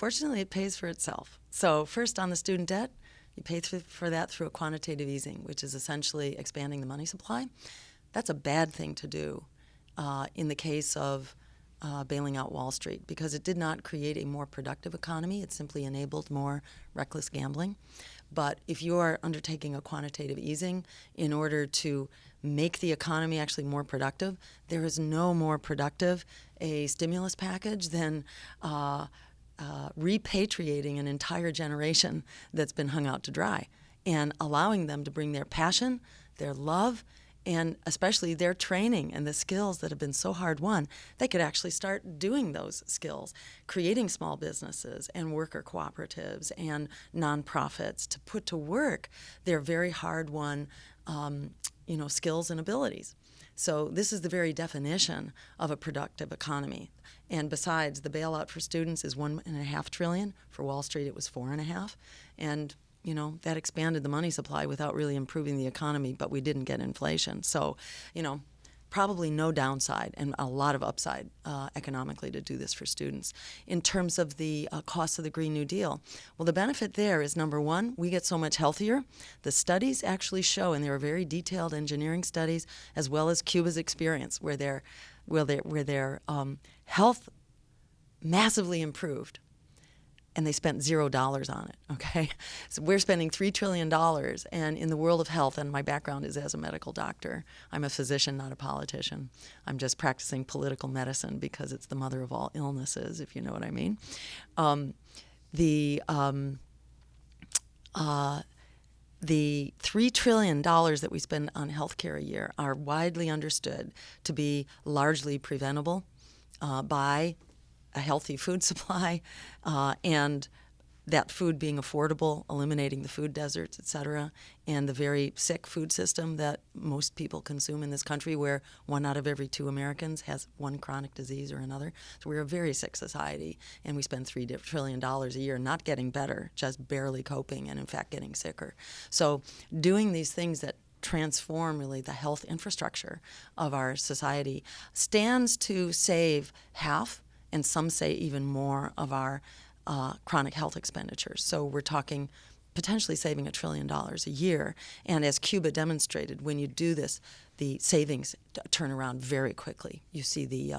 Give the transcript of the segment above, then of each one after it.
Fortunately, it pays for itself. So first, on the student debt, you pay for that through a quantitative easing, which is essentially expanding the money supply. That's a bad thing to do in the case of bailing out Wall Street, because it did not create a more productive economy. It simply enabled more reckless gambling. But if you are undertaking a quantitative easing in order to make the economy actually more productive, there is no more productive a stimulus package than repatriating an entire generation that's been hung out to dry and allowing them to bring their passion, their love, and especially their training and the skills that have been so hard won. They could actually start doing those skills, creating small businesses and worker cooperatives and nonprofits to put to work their very hard won skills and abilities. So this is the very definition of a productive economy. And besides, the bailout for students is $1.5 trillion. For Wall Street, it was $4.5. And that expanded the money supply without really improving the economy, but we didn't get inflation. So, probably no downside and a lot of upside economically to do this for students. In terms of the costs of the Green New Deal, well, the benefit there is, number one, we get so much healthier. The studies actually show, and there are very detailed engineering studies, as well as Cuba's experience, where their health massively improved. And they spent $0 on it, okay? So we're spending $3 trillion, and in the world of health, and my background is as a medical doctor. I'm a physician, not a politician. I'm just practicing political medicine because it's the mother of all illnesses, if you know what I mean. The $3 trillion that we spend on healthcare a year are widely understood to be largely preventable by a healthy food supply, and that food being affordable, eliminating the food deserts, et cetera, and the very sick food system that most people consume in this country, where 1 out of every 2 Americans has one chronic disease or another. So we're a very sick society, and we spend $3 trillion a year not getting better, just barely coping, and in fact getting sicker. So doing these things that transform really the health infrastructure of our society stands to save half, and some say even more, of our chronic health expenditures. So we're talking potentially saving $1 trillion a year. And as Cuba demonstrated, when you do this, the savings turn around very quickly. You see the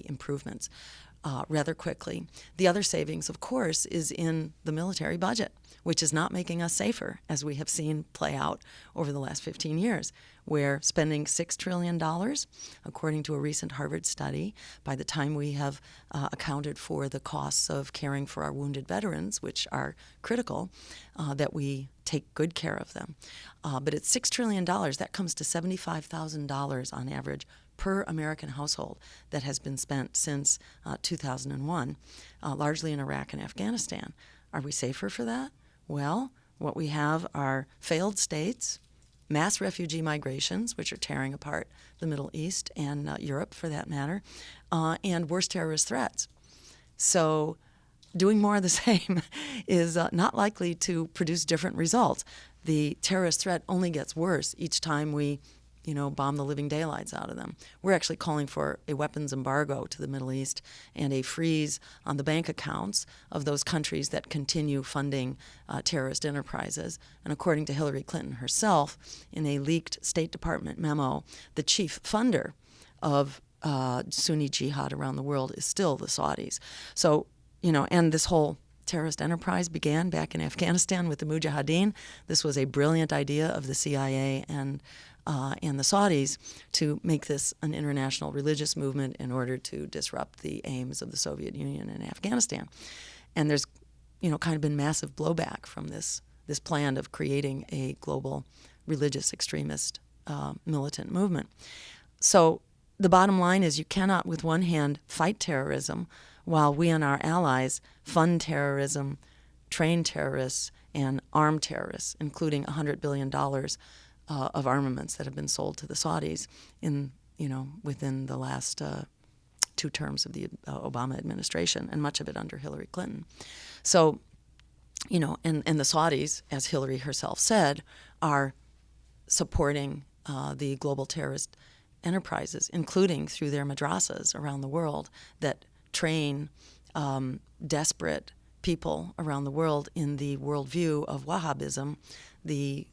improvements rather quickly. The other savings, of course, is in the military budget, which is not making us safer, as we have seen play out over the last 15 years. We're spending $6 trillion, according to a recent Harvard study. By the time we have accounted for the costs of caring for our wounded veterans, which are critical, that we take good care of them. But it's $6 trillion. That comes to $75,000 on average per American household that has been spent since 2001, largely in Iraq and Afghanistan. Are we safer for that? Well, what we have are failed states, mass refugee migrations, which are tearing apart the Middle East and Europe, for that matter, and worse terrorist threats. So doing more of the same is not likely to produce different results. The terrorist threat only gets worse each time we bomb the living daylights out of them. We're actually calling for a weapons embargo to the Middle East and a freeze on the bank accounts of those countries that continue funding terrorist enterprises. And according to Hillary Clinton herself, in a leaked State Department memo, the chief funder of Sunni jihad around the world is still the Saudis. So, and this whole terrorist enterprise began back in Afghanistan with the Mujahideen. This was a brilliant idea of the CIA and the Saudis to make this an international religious movement in order to disrupt the aims of the Soviet Union in Afghanistan. And there's, kind of been massive blowback from this plan of creating a global religious extremist militant movement. So the bottom line is, you cannot, with one hand, fight terrorism while we and our allies fund terrorism, train terrorists, and arm terrorists, including $100 billion of armaments that have been sold to the Saudis within the last 2 terms of the Obama administration, and much of it under Hillary Clinton. So, and the Saudis, as Hillary herself said, are supporting the global terrorist enterprises, including through their madrasas around the world that train desperate people around the world in the worldview of Wahhabism, the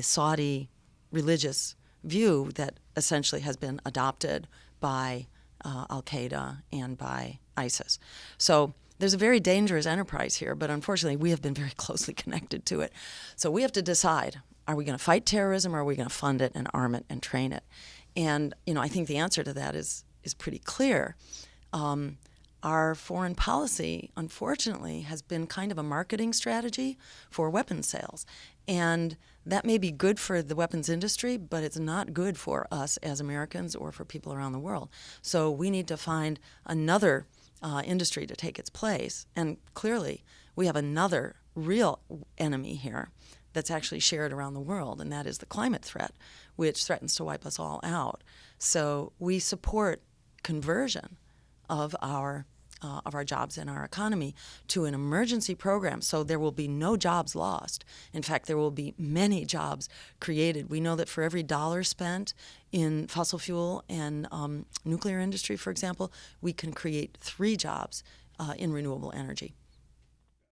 Saudi religious view that essentially has been adopted by Al-Qaeda and by ISIS. So there's a very dangerous enterprise here, but unfortunately we have been very closely connected to it. So we have to decide, are we going to fight terrorism, or are we going to fund it and arm it and train it? And I think the answer to that is pretty clear. Our foreign policy, unfortunately, has been kind of a marketing strategy for weapons sales. And that may be good for the weapons industry, but it's not good for us as Americans or for people around the world. So we need to find another industry to take its place. And clearly, we have another real enemy here that's actually shared around the world, and that is the climate threat, which threatens to wipe us all out. So we support conversion of our jobs and our economy to an emergency program, so there will be no jobs lost. In fact, there will be many jobs created. We know that for every dollar spent in fossil fuel and nuclear industry, for example, we can create 3 jobs in renewable energy.